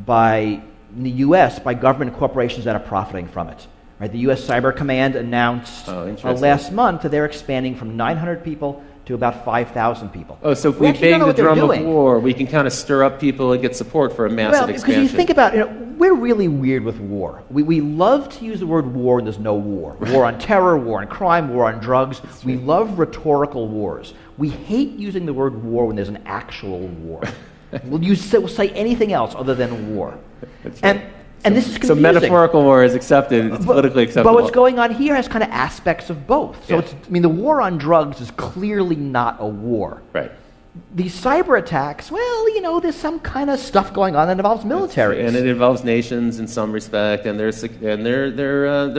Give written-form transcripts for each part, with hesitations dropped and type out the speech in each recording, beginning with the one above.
by in the U.S. by government corporations that are profiting from it. Right? The U.S. Cyber Command announced last month that they're expanding from 900 people to about 5,000 people. Oh, so if we bang the drum of war, we can kind of stir up people and get support for a massive expansion. Because you think about it, we're really weird with war. We love to use the word war when there's no war. War on terror, war on crime, war on drugs. We love rhetorical wars. We hate using the word war when there's an actual war. We'll say anything else other than war. And this is confusing. So metaphorical war is accepted, it's politically acceptable. But what's going on here has kind of aspects of both. So the war on drugs is clearly not a war. Right. These cyber attacks, well, there's some kind of stuff going on that involves militaries. And it involves nations in some respect, and they're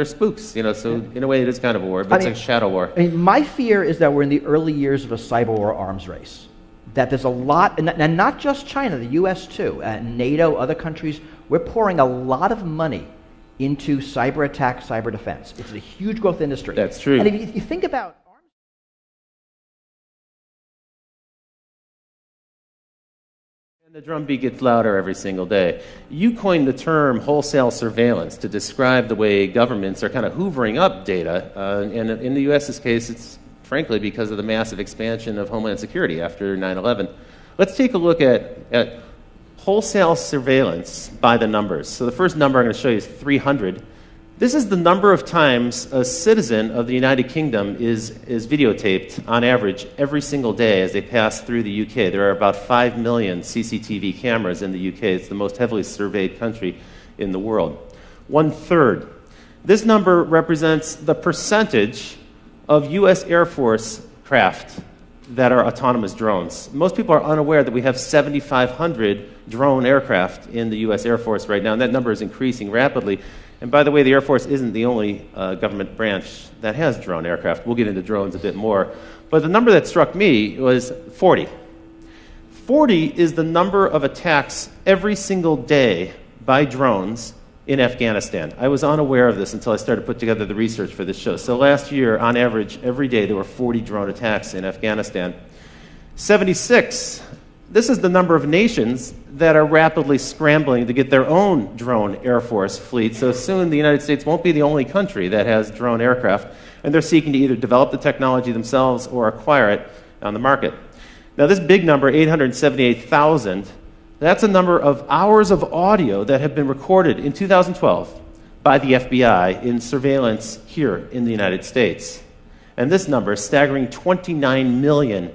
spooks, so in a way it is kind of a war, but it's a shadow war. My fear is that we're in the early years of a cyber war arms race. That there's a lot, and not just China, the U.S. too, NATO, other countries, we're pouring a lot of money into cyber attack, cyber defense. It's a huge growth industry. That's true. And if you think about arms, and the drumbeat gets louder every single day. You coined the term wholesale surveillance to describe the way governments are kind of hoovering up data, and in the U.S.'s case, it's frankly because of the massive expansion of Homeland Security after 9/11. Let's take a look at wholesale surveillance by the numbers. So the first number I'm going to show you is 300. This is the number of times a citizen of the United Kingdom is videotaped on average every single day as they pass through the UK. There are about 5 million CCTV cameras in the UK. It's the most heavily surveyed country in the world. 1/3. This number represents the percentage of U.S. Air Force craft that are autonomous drones. Most people are unaware that we have 7,500 drone aircraft in the U.S. Air Force right now, and that number is increasing rapidly. And by the way, the Air Force isn't the only government branch that has drone aircraft. We'll get into drones a bit more. But the number that struck me was 40. 40 is the number of attacks every single day by drones in Afghanistan. I was unaware of this until I started to put together the research for this show. So last year, on average, every day there were 40 drone attacks in Afghanistan. 76, this is the number of nations that are rapidly scrambling to get their own drone Air Force fleet. So soon the United States won't be the only country that has drone aircraft, and they're seeking to either develop the technology themselves or acquire it on the market. Now this big number, 878,000, that's a number of hours of audio that have been recorded in 2012 by the FBI in surveillance here in the United States. And this number, a staggering 29 million